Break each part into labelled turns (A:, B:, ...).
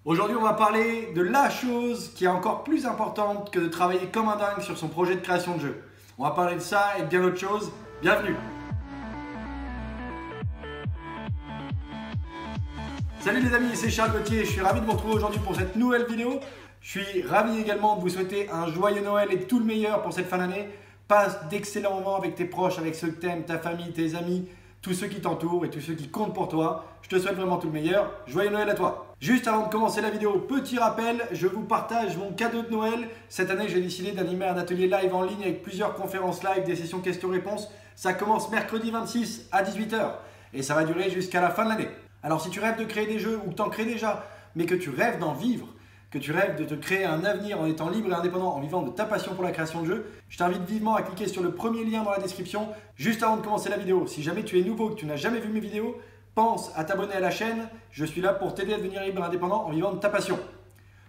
A: Aujourd'hui, on va parler de la chose qui est encore plus importante que de travailler comme un dingue sur son projet de création de jeu. On va parler de ça et de bien d'autres choses. Bienvenue! Salut les amis, c'est Charles Gauthier, je suis ravi de vous retrouver aujourd'hui pour cette nouvelle vidéo. Je suis ravi également de vous souhaiter un joyeux Noël et tout le meilleur pour cette fin d'année. Passe d'excellents moments avec tes proches, avec ceux que t'aimes, ta famille, tes amis, tous ceux qui t'entourent et tous ceux qui comptent pour toi. Je te souhaite vraiment tout le meilleur. Joyeux Noël à toi! Juste avant de commencer la vidéo, petit rappel, je vous partage mon cadeau de Noël. Cette année, j'ai décidé d'animer un atelier live en ligne avec plusieurs conférences live, des sessions questions-réponses. Ça commence mercredi 26 à 18 h et ça va durer jusqu'à la fin de l'année. Alors si tu rêves de créer des jeux ou que tu en crées déjà, mais que tu rêves d'en vivre, que tu rêves de te créer un avenir en étant libre et indépendant, en vivant de ta passion pour la création de jeux, je t'invite vivement à cliquer sur le premier lien dans la description juste avant de commencer la vidéo. Si jamais tu es nouveau, que tu n'as jamais vu mes vidéos, pense à t'abonner à la chaîne. Je suis là pour t'aider à devenir libre et indépendant en vivant de ta passion.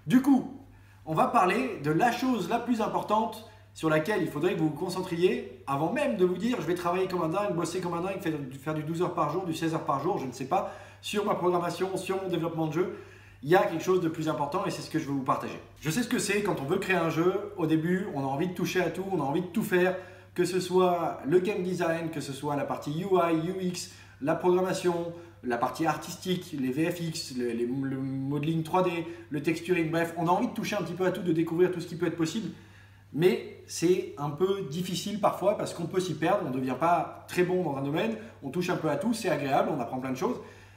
A: Du coup, on va parler de la chose la plus importante sur laquelle il faudrait que vous vous concentriez avant même de vous dire je vais travailler comme un dingue, bosser comme un dingue, faire du 12 heures par jour, du 16 heures par jour, je ne sais pas, sur ma programmation, sur mon développement de jeu. Il y a quelque chose de plus important et c'est ce que je veux vous partager. Je sais ce que c'est quand on veut créer un jeu. Au début, on a envie de toucher à tout, on a envie de tout faire, que ce soit le game design, que ce soit la partie UI, UX, la programmation, la partie artistique, les VFX, le modeling 3D, le texturing, bref, on a envie de toucher un petit peu à tout, de découvrir tout ce qui peut être possible. Mais c'est un peu difficile parfois parce qu'on peut s'y perdre, on ne devient pas très bon dans un domaine, on touche un peu à tout, c'est agréable, on apprend plein de choses,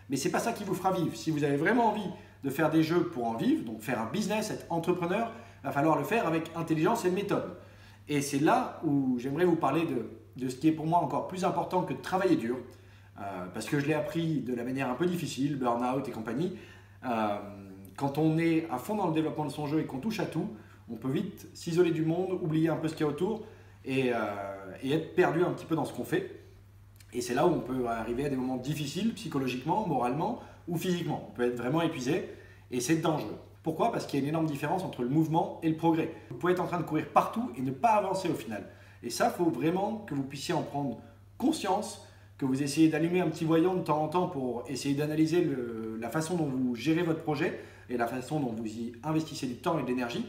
A: mais ce n'est pas ça qui vous fera vivre. Si vous avez vraiment envie de faire des jeux pour en vivre, donc faire un business, être entrepreneur, il va falloir le faire avec intelligence et méthode. Et c'est là où j'aimerais vous parler de ce qui est pour moi encore plus important que de travailler dur, parce que je l'ai appris de la manière un peu difficile, burn-out et compagnie. Quand on est à fond dans le développement de son jeu et qu'on touche à tout, on peut vite s'isoler du monde, oublier un peu ce qu'il y a autour et être perdu un petit peu dans ce qu'on fait. Et c'est là où on peut arriver à des moments difficiles psychologiquement, moralement ou physiquement. On peut être vraiment épuisé et c'est dangereux. Pourquoi? Parce qu'il y a une énorme différence entre le mouvement et le progrès. Vous pouvez être en train de courir partout et ne pas avancer au final. Et ça, il faut vraiment que vous puissiez en prendre conscience, que vous essayez d'allumer un petit voyant de temps en temps pour essayer d'analyser la façon dont vous gérez votre projet et la façon dont vous y investissez du temps et de l'énergie.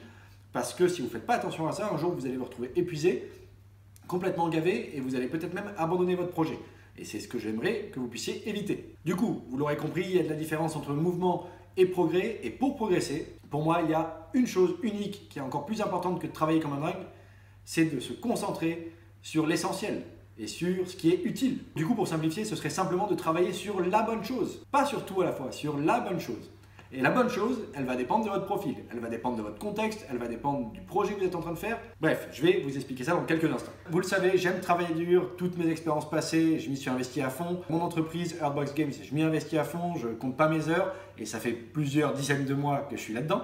A: Parce que si vous ne faites pas attention à ça, un jour vous allez vous retrouver épuisé, complètement gavé et vous allez peut-être même abandonner votre projet. Et c'est ce que j'aimerais que vous puissiez éviter. Du coup, vous l'aurez compris, il y a de la différence entre mouvement et progrès. Et pour progresser, pour moi, il y a une chose unique qui est encore plus importante que de travailler comme un dingue, c'est de se concentrer sur l'essentiel et sur ce qui est utile. Du coup, pour simplifier, ce serait simplement de travailler sur la bonne chose. Pas sur tout à la fois, sur la bonne chose. Et la bonne chose, elle va dépendre de votre profil, elle va dépendre de votre contexte, elle va dépendre du projet que vous êtes en train de faire. Bref, je vais vous expliquer ça dans quelques instants. Vous le savez, j'aime travailler dur, toutes mes expériences passées, je m'y suis investi à fond. Mon entreprise, Earthbox Games, je m'y investis à fond, je compte pas mes heures et ça fait plusieurs dizaines de mois que je suis là-dedans.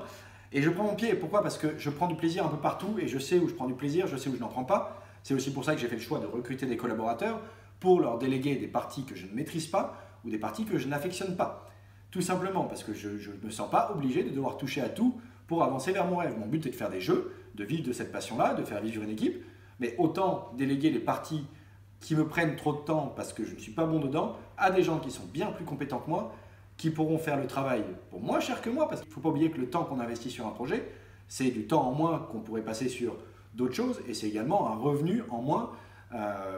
A: Et je prends mon pied. Pourquoi? Parce que je prends du plaisir un peu partout et je sais où je prends du plaisir, je sais où je n'en prends pas. C'est aussi pour ça que j'ai fait le choix de recruter des collaborateurs pour leur déléguer des parties que je ne maîtrise pas ou des parties que je n'affectionne pas. Tout simplement parce que je ne me sens pas obligé de devoir toucher à tout pour avancer vers mon rêve. Mon but est de faire des jeux, de vivre de cette passion-là, de faire vivre une équipe, mais autant déléguer les parties qui me prennent trop de temps parce que je ne suis pas bon dedans à des gens qui sont bien plus compétents que moi, qui pourront faire le travail pour moins cher que moi, parce qu'il ne faut pas oublier que le temps qu'on investit sur un projet, c'est du temps en moins qu'on pourrait passer sur d'autres choses et c'est également un revenu en moins.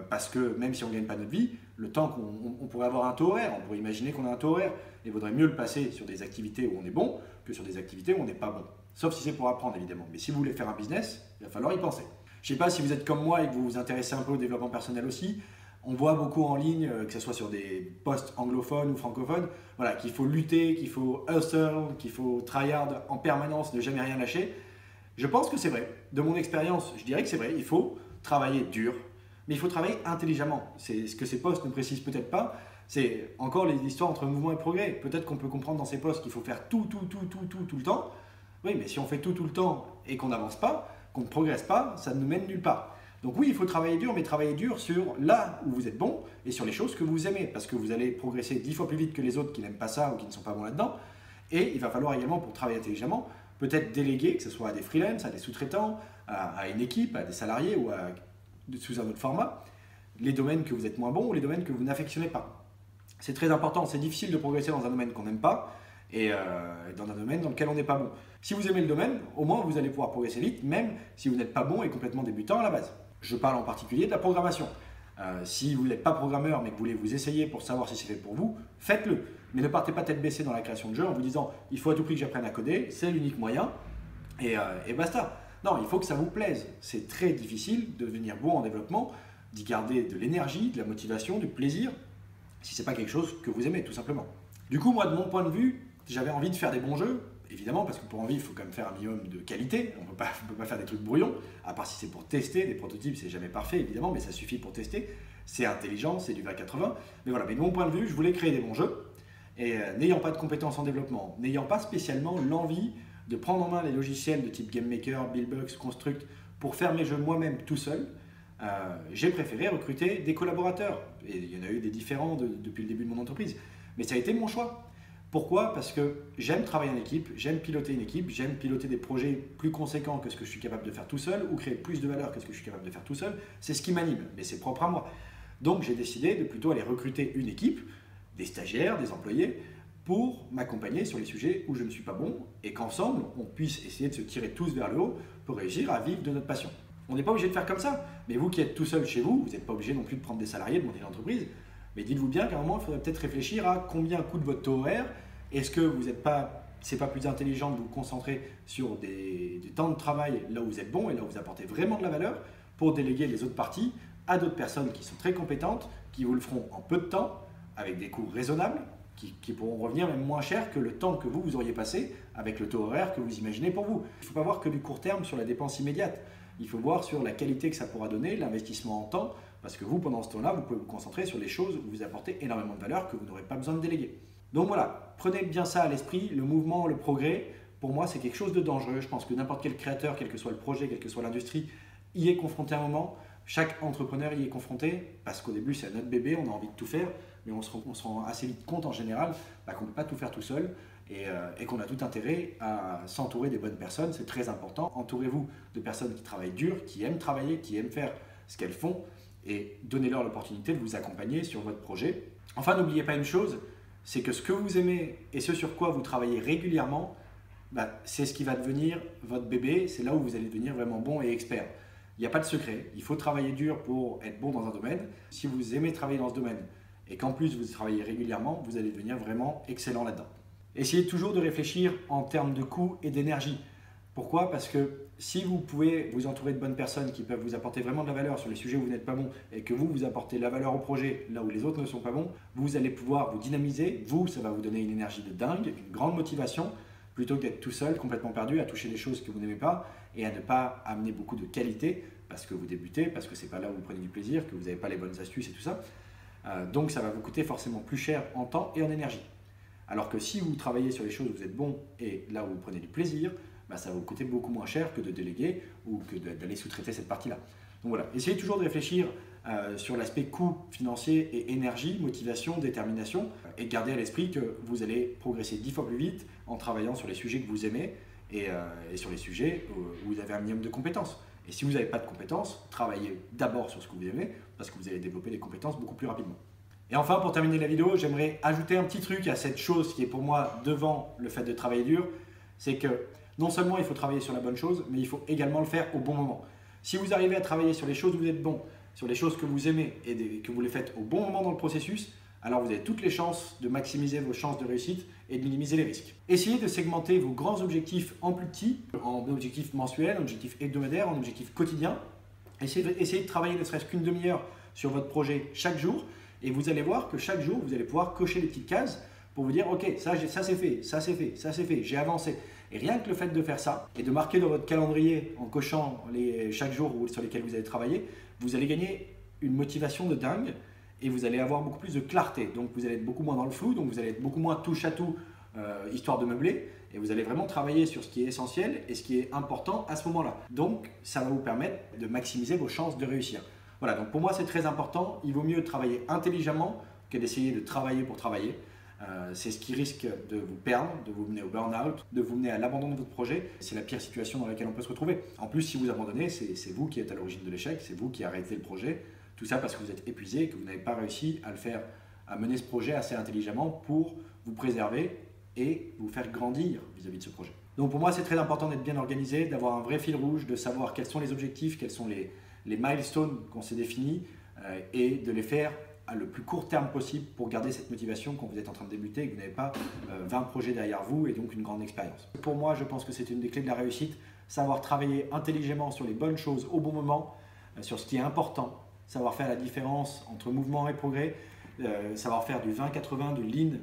A: Parce que même si on ne gagne pas notre vie, le temps qu'on pourrait avoir un taux horaire, on pourrait imaginer qu'on a un taux horaire, et il vaudrait mieux le passer sur des activités où on est bon que sur des activités où on n'est pas bon. Sauf si c'est pour apprendre évidemment. Mais si vous voulez faire un business, il va falloir y penser. Je ne sais pas si vous êtes comme moi et que vous vous intéressez un peu au développement personnel aussi. On voit beaucoup en ligne, que ce soit sur des posts anglophones ou francophones, voilà, qu'il faut lutter, qu'il faut hustle, qu'il faut tryhard en permanence, ne jamais rien lâcher. Je pense que c'est vrai. De mon expérience, je dirais que c'est vrai. Il faut travailler dur. Mais il faut travailler intelligemment. C'est ce que ces posts ne précisent peut-être pas. C'est encore l'histoire entre mouvement et progrès. Peut-être qu'on peut comprendre dans ces posts qu'il faut faire tout le temps. Oui, mais si on fait tout le temps et qu'on n'avance pas, qu'on ne progresse pas, ça ne nous mène nulle part. Donc oui, il faut travailler dur, mais travailler dur sur là où vous êtes bon et sur les choses que vous aimez. Parce que vous allez progresser 10 fois plus vite que les autres qui n'aiment pas ça ou qui ne sont pas bons là-dedans. Et il va falloir également, pour travailler intelligemment, peut-être déléguer, que ce soit à des freelances, à des sous-traitants, à une équipe, à des salariés ou sous un autre format, les domaines que vous êtes moins bon ou les domaines que vous n'affectionnez pas. C'est très important, c'est difficile de progresser dans un domaine qu'on n'aime pas et dans un domaine dans lequel on n'est pas bon. Si vous aimez le domaine, au moins vous allez pouvoir progresser vite, même si vous n'êtes pas bon et complètement débutant à la base. Je parle en particulier de la programmation. Si vous n'êtes pas programmeur mais que vous voulez vous essayer pour savoir si c'est fait pour vous, faites-le. Mais ne partez pas tête baissée dans la création de jeu en vous disant il faut à tout prix que j'apprenne à coder, c'est l'unique moyen et basta. Non, il faut que ça vous plaise. C'est très difficile de devenir bon en développement, d'y garder de l'énergie, de la motivation, du plaisir, si ce n'est pas quelque chose que vous aimez tout simplement. Du coup, moi de mon point de vue, j'avais envie de faire des bons jeux, évidemment, parce que pour envie, il faut quand même faire un minimum de qualité. On ne peut pas faire des trucs brouillons, à part si c'est pour tester. Des prototypes, c'est jamais parfait, évidemment, mais ça suffit pour tester. C'est intelligent, c'est du 20-80. Mais voilà, mais de mon point de vue, je voulais créer des bons jeux. Et n'ayant pas de compétences en développement, n'ayant pas spécialement l'envie de prendre en main les logiciels de type GameMaker, Buildbox, Construct, pour faire mes jeux moi-même tout seul, j'ai préféré recruter des collaborateurs. Et il y en a eu des différents depuis le début de mon entreprise. Mais ça a été mon choix. Pourquoi? Parce que j'aime travailler en équipe, j'aime piloter une équipe, j'aime piloter des projets plus conséquents que ce que je suis capable de faire tout seul ou créer plus de valeur que ce que je suis capable de faire tout seul. C'est ce qui m'anime, mais c'est propre à moi. Donc j'ai décidé de plutôt aller recruter une équipe, des stagiaires, des employés, pour m'accompagner sur les sujets où je ne suis pas bon et qu'ensemble, on puisse essayer de se tirer tous vers le haut pour réussir à vivre de notre passion. On n'est pas obligé de faire comme ça, mais vous qui êtes tout seul chez vous, vous n'êtes pas obligé non plus de prendre des salariés, de monter une entreprise. Mais dites-vous bien qu'à un moment, il faudrait peut-être réfléchir à combien coûte votre taux horaire. Est-ce que vous n'êtes pas, c'est pas plus intelligent de vous concentrer sur des temps de travail là où vous êtes bon et là où vous apportez vraiment de la valeur pour déléguer les autres parties à d'autres personnes qui sont très compétentes, qui vous le feront en peu de temps, avec des coûts raisonnables, qui pourront revenir même moins cher que le temps que vous auriez passé avec le taux horaire que vous imaginez pour vous. Il ne faut pas voir que du court terme sur la dépense immédiate. Il faut voir sur la qualité que ça pourra donner, l'investissement en temps, parce que vous, pendant ce temps-là, vous pouvez vous concentrer sur les choses où vous apportez énormément de valeur que vous n'aurez pas besoin de déléguer. Donc voilà, prenez bien ça à l'esprit, le mouvement, le progrès, pour moi c'est quelque chose de dangereux. Je pense que n'importe quel créateur, quel que soit le projet, quelle que soit l'industrie, y est confronté à un moment. Chaque entrepreneur y est confronté, parce qu'au début c'est notre bébé, on a envie de tout faire, mais on se rend assez vite compte en général qu'on ne peut pas tout faire tout seul et qu'on a tout intérêt à s'entourer des bonnes personnes, c'est très important. Entourez-vous de personnes qui travaillent dur, qui aiment travailler, qui aiment faire ce qu'elles font et donnez-leur l'opportunité de vous accompagner sur votre projet. Enfin, n'oubliez pas une chose, c'est que ce que vous aimez et ce sur quoi vous travaillez régulièrement, c'est ce qui va devenir votre bébé, c'est là où vous allez devenir vraiment bon et expert. Il n'y a pas de secret, il faut travailler dur pour être bon dans un domaine. Si vous aimez travailler dans ce domaine et qu'en plus vous travaillez régulièrement, vous allez devenir vraiment excellent là-dedans. Essayez toujours de réfléchir en termes de coût et d'énergie. Pourquoi? Parce que si vous pouvez vous entourer de bonnes personnes qui peuvent vous apporter vraiment de la valeur sur les sujets où vous n'êtes pas bon et que vous apportez la valeur au projet là où les autres ne sont pas bons, vous allez pouvoir vous dynamiser. Vous, ça va vous donner une énergie de dingue, une grande motivation, plutôt que d'être tout seul, complètement perdu, à toucher des choses que vous n'aimez pas et à ne pas amener beaucoup de qualité parce que vous débutez, parce que c'est pas là où vous prenez du plaisir, que vous n'avez pas les bonnes astuces et tout ça. Donc ça va vous coûter forcément plus cher en temps et en énergie. Alors que si vous travaillez sur les choses où vous êtes bon et là où vous prenez du plaisir, ça va vous coûter beaucoup moins cher que de déléguer ou que d'aller sous-traiter cette partie-là. Donc voilà, essayez toujours de réfléchir sur l'aspect coût financier et énergie, motivation, détermination, et gardez à l'esprit que vous allez progresser 10 fois plus vite en travaillant sur les sujets que vous aimez et sur les sujets où vous avez un minimum de compétences. Et si vous n'avez pas de compétences, travaillez d'abord sur ce que vous aimez parce que vous allez développer des compétences beaucoup plus rapidement. Et enfin, pour terminer la vidéo, j'aimerais ajouter un petit truc à cette chose qui est pour moi devant le fait de travailler dur, c'est que non seulement il faut travailler sur la bonne chose, mais il faut également le faire au bon moment. Si vous arrivez à travailler sur les choses où vous êtes bon, sur les choses que vous aimez et que vous les faites au bon moment dans le processus, alors vous avez toutes les chances de maximiser vos chances de réussite et de minimiser les risques. Essayez de segmenter vos grands objectifs en plus petits, en objectifs mensuels, en objectifs hebdomadaires, en objectifs quotidiens. Essayez de travailler ne serait-ce qu'une demi-heure sur votre projet chaque jour et vous allez voir que chaque jour, vous allez pouvoir cocher les petites cases pour vous dire « Ok, ça c'est fait, ça c'est fait, ça c'est fait, j'ai avancé ». Et rien que le fait de faire ça et de marquer dans votre calendrier en cochant chaque jour sur lesquels vous allez travailler, vous allez gagner une motivation de dingue et vous allez avoir beaucoup plus de clarté. Donc vous allez être beaucoup moins dans le flou, donc vous allez être beaucoup moins touche à tout, histoire de meubler. Et vous allez vraiment travailler sur ce qui est essentiel et ce qui est important à ce moment-là. Donc ça va vous permettre de maximiser vos chances de réussir. Voilà, donc pour moi c'est très important. Il vaut mieux travailler intelligemment que d'essayer de travailler pour travailler. C'est ce qui risque de vous perdre, de vous mener au burn-out, de vous mener à l'abandon de votre projet. C'est la pire situation dans laquelle on peut se retrouver. En plus, si vous abandonnez, c'est vous qui êtes à l'origine de l'échec, c'est vous qui arrêtez le projet. Tout ça parce que vous êtes épuisé et que vous n'avez pas réussi à le faire, à mener ce projet assez intelligemment pour vous préserver et vous faire grandir vis-à-vis de ce projet. Donc pour moi, c'est très important d'être bien organisé, d'avoir un vrai fil rouge, de savoir quels sont les objectifs, quels sont les milestones qu'on s'est définis et de les faire à le plus court terme possible pour garder cette motivation quand vous êtes en train de débuter et que vous n'avez pas 20 projets derrière vous et donc une grande expérience. Pour moi, je pense que c'est une des clés de la réussite, savoir travailler intelligemment sur les bonnes choses au bon moment, sur ce qui est important, savoir faire la différence entre mouvement et progrès, savoir faire du 20-80, du lean,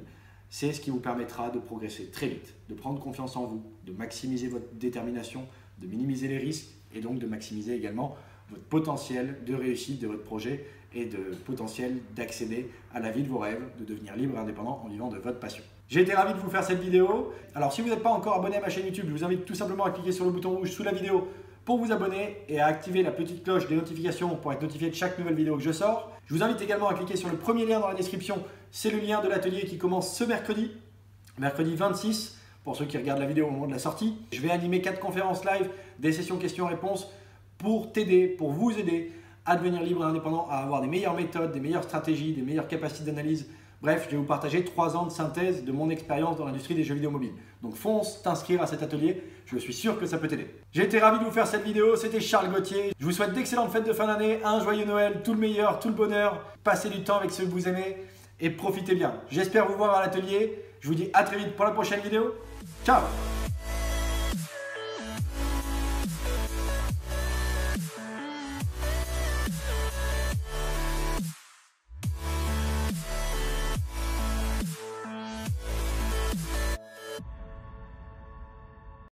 A: c'est ce qui vous permettra de progresser très vite, de prendre confiance en vous, de maximiser votre détermination, de minimiser les risques et donc de maximiser également votre potentiel de réussite de votre projet et de potentiel d'accéder à la vie de vos rêves, de devenir libre et indépendant en vivant de votre passion. J'ai été ravi de vous faire cette vidéo. Alors si vous n'êtes pas encore abonné à ma chaîne YouTube, je vous invite tout simplement à cliquer sur le bouton rouge sous la vidéo pour vous abonner et à activer la petite cloche des notifications pour être notifié de chaque nouvelle vidéo que je sors. Je vous invite également à cliquer sur le premier lien dans la description. C'est le lien de l'atelier qui commence ce mercredi 26, pour ceux qui regardent la vidéo au moment de la sortie. Je vais animer 4 conférences live, des sessions questions-réponses pour t'aider, pour vous aider à devenir libre et indépendant, à avoir des meilleures méthodes, des meilleures stratégies, des meilleures capacités d'analyse. Bref, je vais vous partager 3 ans de synthèse de mon expérience dans l'industrie des jeux vidéo mobiles. Donc fonce t'inscrire à cet atelier, je suis sûr que ça peut t'aider. J'ai été ravi de vous faire cette vidéo, c'était Charles Gauthier. Je vous souhaite d'excellentes fêtes de fin d'année, un joyeux Noël, tout le meilleur, tout le bonheur. Passez du temps avec ceux que vous aimez et profitez bien. J'espère vous voir à l'atelier. Je vous dis à très vite pour la prochaine vidéo. Ciao!